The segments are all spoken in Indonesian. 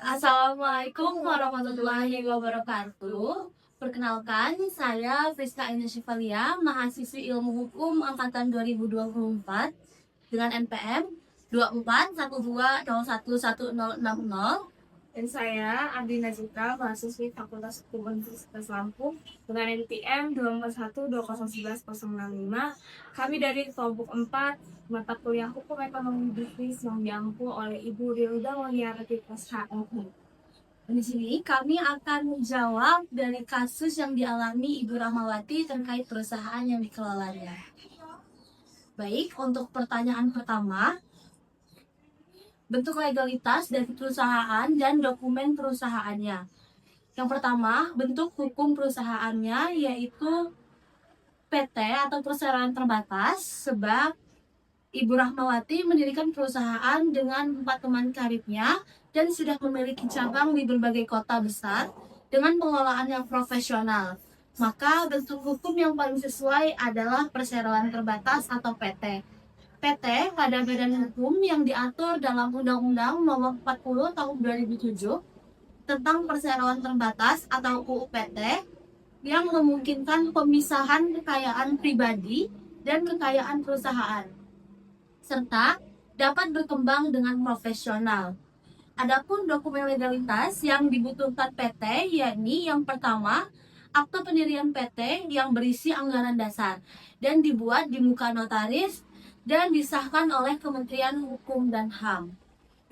Assalamualaikum warahmatullahi wabarakatuh. Perkenalkan, saya Friska Ina Syifalia, mahasiswi Ilmu Hukum angkatan 2024 dengan NPM 2412011060. Dan saya Adi Nazika, mahasiswi Fakultas Hukum Universitas Lampung dengan NPM 241201165. Kami dari kelompok 4 mata kuliah Hukum Ekonomi Bisnis yang diampu oleh Ibu Rilda Mulyarti SHMI. Di sini kami akan menjawab dari kasus yang dialami Ibu Rahmawati terkait perusahaan yang dikelolanya. Baik, untuk pertanyaan pertama, bentuk legalitas dari perusahaan dan dokumen perusahaannya. Yang pertama, bentuk hukum perusahaannya yaitu PT atau perseroan terbatas, sebab Ibu Rahmawati mendirikan perusahaan dengan 4 teman karibnya dan sudah memiliki cabang di berbagai kota besar dengan pengelolaan yang profesional. Maka bentuk hukum yang paling sesuai adalah perseroan terbatas atau PT. PT pada badan hukum yang diatur dalam Undang-Undang Nomor 40 Tahun 2007 tentang perseroan terbatas atau UU PT yang memungkinkan pemisahan kekayaan pribadi dan kekayaan perusahaan serta dapat berkembang dengan profesional. Adapun dokumen legalitas yang dibutuhkan PT yakni yang pertama, akte pendirian PT yang berisi anggaran dasar dan dibuat di muka notaris dan disahkan oleh Kementerian Hukum dan HAM.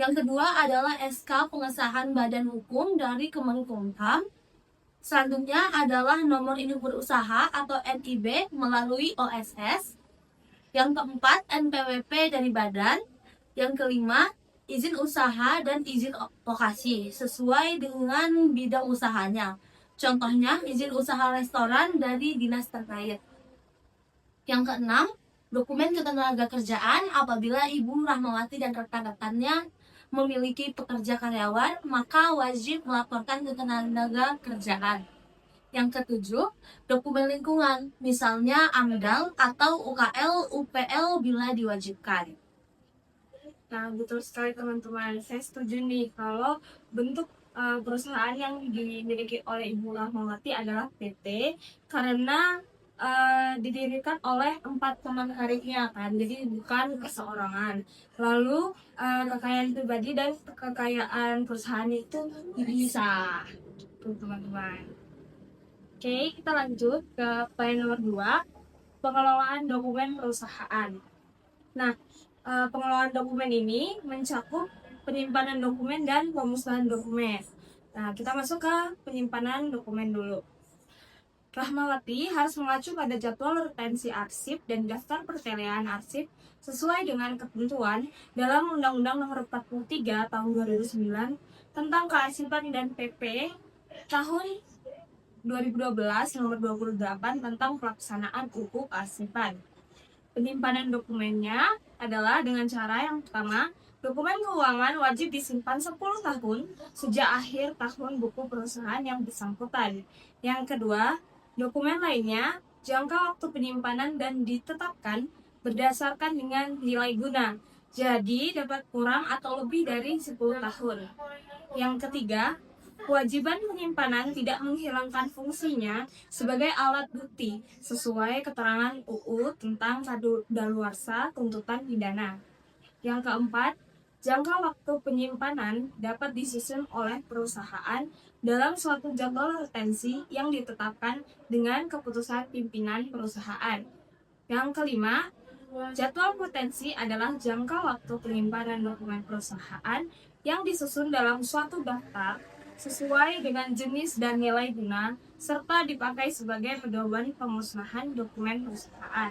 Yang kedua adalah SK pengesahan Badan Hukum dari Kemenkumham. Selanjutnya adalah nomor induk berusaha atau NIB melalui OSS. Yang keempat, NPWP dari badan. Yang kelima, izin usaha dan izin lokasi sesuai dengan bidang usahanya. Contohnya, izin usaha restoran dari dinas terkait. Yang keenam, dokumen ketenagakerjaan apabila Ibu Rahmawati dan rekan-rekannya memiliki pekerja karyawan, maka wajib melaporkan ketenagakerjaan. Yang ketujuh, dokumen lingkungan, misalnya AMDAL atau UKL, UPL bila diwajibkan. Nah, betul sekali teman-teman. Saya setuju nih kalau bentuk perusahaan yang dimiliki oleh Ibu Rahmawati adalah PT karena didirikan oleh 4 teman karibnya kan, jadi bukan perseorangan. Lalu kekayaan pribadi dan kekayaan perusahaan itu dipisah, tuh teman-teman. Oke, kita lanjut ke poin nomor 2, pengelolaan dokumen perusahaan. Nah, pengelolaan dokumen ini mencakup penyimpanan dokumen dan pemusnahan dokumen. Nah, kita masuk ke penyimpanan dokumen dulu. Rahmawati harus mengacu pada jadwal retensi arsip dan daftar pertelean arsip sesuai dengan ketentuan dalam Undang-Undang Nomor 43 Tahun 2009 tentang Kearsipan dan PP Tahun 2012 Nomor 28 tentang pelaksanaan UU Kearsipan. Penyimpanan dokumennya adalah dengan cara yang pertama, dokumen keuangan wajib disimpan 10 tahun sejak akhir tahun buku perusahaan yang bersangkutan. Yang kedua, dokumen lainnya jangka waktu penyimpanan dan ditetapkan berdasarkan dengan nilai guna. Jadi dapat kurang atau lebih dari 10 tahun. Yang ketiga, kewajiban penyimpanan tidak menghilangkan fungsinya sebagai alat bukti sesuai keterangan UU tentang kadaluarsa tuntutan pidana. Yang keempat, jangka waktu penyimpanan dapat disusun oleh perusahaan dalam suatu jadwal retensi yang ditetapkan dengan keputusan pimpinan perusahaan. Yang kelima, jadwal potensi adalah jangka waktu penyimpanan dokumen perusahaan yang disusun dalam suatu daftar sesuai dengan jenis dan nilai guna serta dipakai sebagai pedoman pemusnahan dokumen perusahaan.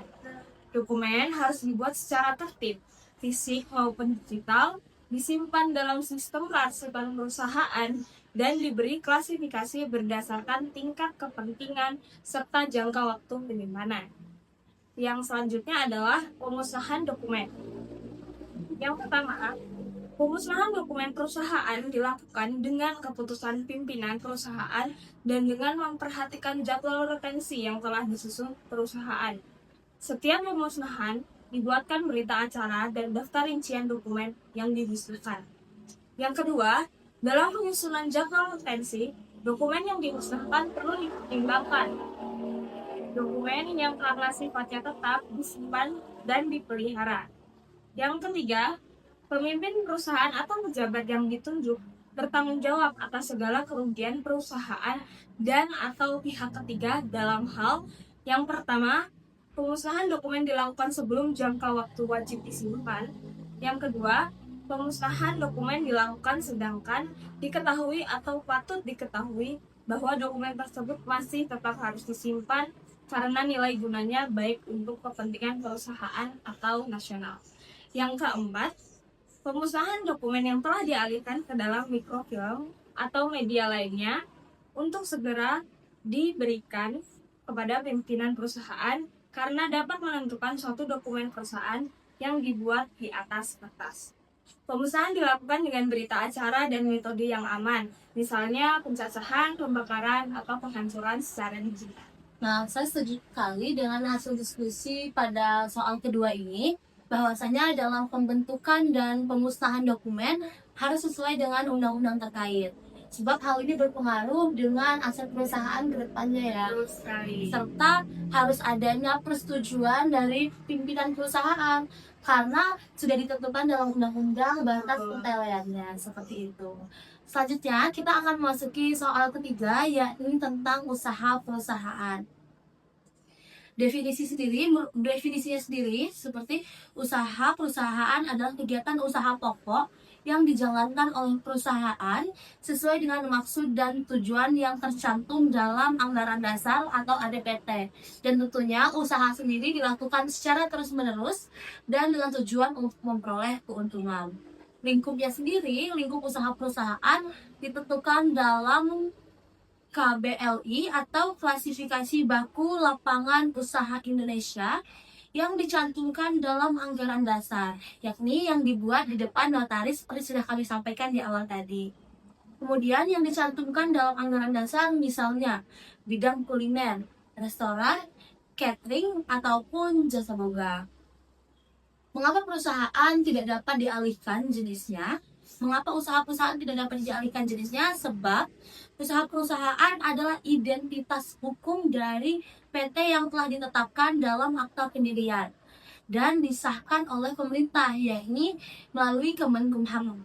Dokumen harus dibuat secara tertib, fisik maupun digital, disimpan dalam sistem kearsipan perusahaan dan diberi klasifikasi berdasarkan tingkat kepentingan serta jangka waktu penyimpanan. Yang selanjutnya adalah pemusnahan dokumen. Yang pertama, pemusnahan dokumen perusahaan dilakukan dengan keputusan pimpinan perusahaan dan dengan memperhatikan jadwal retensi yang telah disusun perusahaan. Setiap pemusnahan dibuatkan berita acara dan daftar rincian dokumen yang dibutuhkan. Yang kedua, Dalam penyusunan jadwal retensi, dokumen yang diusahakan perlu dipertimbangkan. Dokumen yang karena sifatnya tetap disimpan dan dipelihara. Yang ketiga, pemimpin perusahaan atau pejabat yang ditunjuk bertanggung jawab atas segala kerugian perusahaan dan atau pihak ketiga dalam hal yang pertama, pengusahaan dokumen dilakukan sebelum jangka waktu wajib disimpan. Yang kedua, pengusahaan dokumen dilakukan sedangkan diketahui atau patut diketahui bahwa dokumen tersebut masih tetap harus disimpan karena nilai gunanya baik untuk kepentingan perusahaan atau nasional. Yang keempat, pemusnahan dokumen yang telah dialihkan ke dalam mikrofilm atau media lainnya untuk segera diberikan kepada pimpinan perusahaan karena dapat menentukan suatu dokumen perusahaan yang dibuat di atas kertas. Pemusnahan dilakukan dengan berita acara dan metode yang aman, misalnya pencacahan, pembakaran, atau penghancuran secara digital. Nah, saya setuju sekali dengan hasil diskusi pada soal kedua ini, bahwasanya dalam pembentukan dan pemusnahan dokumen harus sesuai dengan undang-undang terkait. Sebab hal ini berpengaruh dengan aset perusahaan ke depannya ya. Betul sekali. Serta harus adanya persetujuan dari pimpinan perusahaan karena sudah ditentukan dalam undang-undang batas penilaiannya seperti itu. Selanjutnya kita akan memasuki soal ketiga, yakni tentang usaha perusahaan. Definisinya sendiri seperti usaha perusahaan adalah kegiatan usaha pokok yang dijalankan oleh perusahaan sesuai dengan maksud dan tujuan yang tercantum dalam anggaran dasar atau ADPT. Dan tentunya usaha sendiri dilakukan secara terus-menerus dan dengan tujuan untuk memperoleh keuntungan. Lingkupnya sendiri, lingkup usaha perusahaan ditentukan dalam KBLI atau Klasifikasi Baku Lapangan Usaha Indonesia yang dicantumkan dalam anggaran dasar, yakni yang dibuat di depan notaris seperti sudah kami sampaikan di awal tadi. Kemudian yang dicantumkan dalam anggaran dasar misalnya bidang kuliner, restoran, catering, ataupun jasa boga. Mengapa perusahaan tidak dapat dialihkan jenisnya? Mengapa usaha-perusahaan tidak dapat dialihkan jenisnya? Sebab usaha-perusahaan adalah identitas hukum dari PT yang telah ditetapkan dalam akta pendirian dan disahkan oleh pemerintah, yakni melalui Kemenkumham.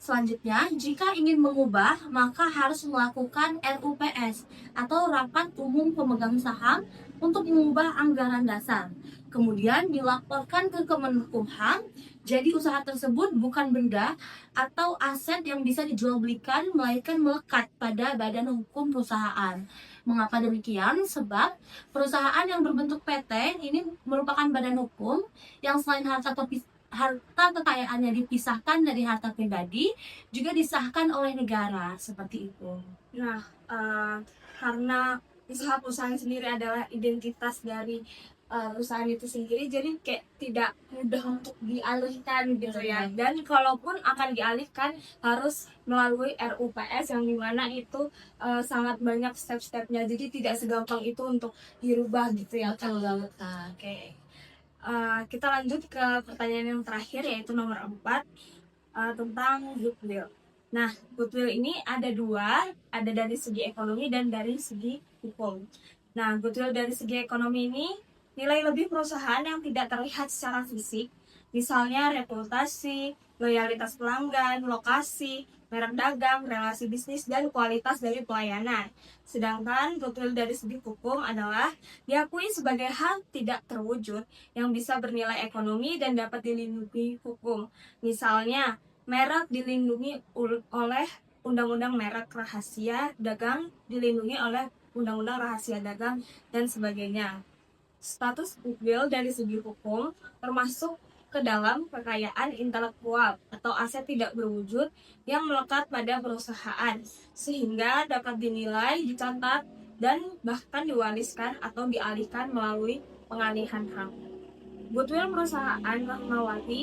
Selanjutnya, jika ingin mengubah, maka harus melakukan RUPS atau Rapat Umum Pemegang Saham untuk mengubah anggaran dasar. Kemudian dilaporkan ke Kemenkumham. Jadi usaha tersebut bukan benda atau aset yang bisa dijual belikan, melainkan melekat pada badan hukum perusahaan. Mengapa demikian? Sebab perusahaan yang berbentuk PT ini merupakan badan hukum yang selain harta kekayaannya dipisahkan dari harta pribadi, juga disahkan oleh negara, seperti itu. Nah, karena usaha perusahaan sendiri adalah identitas dari perusahaan itu sendiri, jadi kayak tidak mudah untuk dialihkan gitu ya. Dan kalaupun akan dialihkan harus melalui RUPS yang dimana itu sangat banyak step-stepnya, jadi tidak segampang itu untuk dirubah gitu ya. Betul banget, Kak. Oke. Kita lanjut ke pertanyaan yang terakhir, yaitu nomor 4, tentang goodwill. Nah, goodwill ini ada dua, ada dari segi ekonomi dan dari segi hukum. Nah, goodwill dari segi ekonomi ini nilai lebih perusahaan yang tidak terlihat secara fisik, misalnya reputasi, loyalitas pelanggan, lokasi, merek dagang, relasi bisnis, dan kualitas dari pelayanan. Sedangkan goodwill dari segi hukum adalah diakui sebagai hal tidak terwujud yang bisa bernilai ekonomi dan dapat dilindungi hukum. Misalnya, merek dilindungi oleh Undang-Undang Merek Rahasia Dagang, dilindungi oleh Undang-Undang Rahasia Dagang, dan sebagainya. Status goodwill dari segi hukum termasuk ke dalam kekayaan intelektual atau aset tidak berwujud yang melekat pada perusahaan, sehingga dapat dinilai, dicatat, dan bahkan diwariskan atau dialihkan melalui pengalihan hak. Goodwill perusahaan Rahmawati,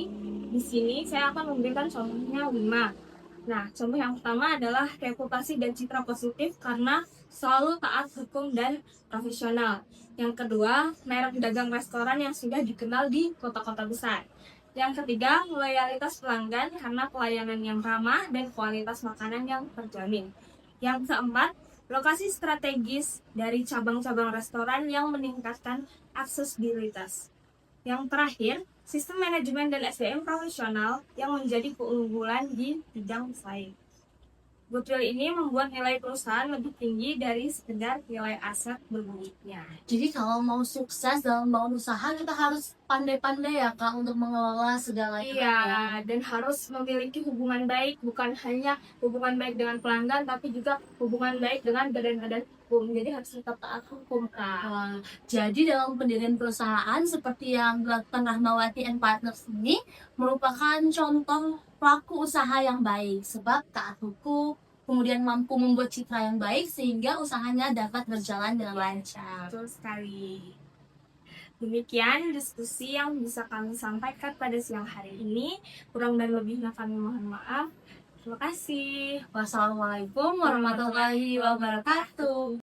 di sini saya akan memberikan contohnya 5. Nah, contoh yang pertama adalah reputasi dan citra positif karena selalu taat hukum dan profesional. Yang kedua, merek dagang restoran yang sudah dikenal di kota-kota besar. Yang ketiga, loyalitas pelanggan karena pelayanan yang ramah dan kualitas makanan yang terjamin. Yang keempat, lokasi strategis dari cabang-cabang restoran yang meningkatkan aksesibilitas. Yang terakhir, sistem manajemen dan SDM profesional yang menjadi keunggulan di bidang saing. Goodwill ini membuat nilai perusahaan lebih tinggi dari sekedar nilai aset berwujudnya. Jadi kalau mau sukses dalam membangun usaha kita harus pandai-pandai ya Kak untuk mengelola segalanya. Iya, dan harus memiliki hubungan baik, bukan hanya hubungan baik dengan pelanggan, tapi juga hubungan baik dengan badan-badan hukum. Jadi harus tetap taat hukum, Kak. Jadi dalam pendirian perusahaan seperti yang dilakukan Rahmawati and Partners ini merupakan contoh pelaku usaha yang baik sebab taat hukum, kemudian mampu membuat citra yang baik sehingga usahanya dapat berjalan dengan lancar. Betul sekali. Demikian diskusi yang bisa kami sampaikan pada siang hari ini. Kurang dan lebihnya kami mohon maaf. Terima kasih. Wassalamualaikum warahmatullahi wabarakatuh.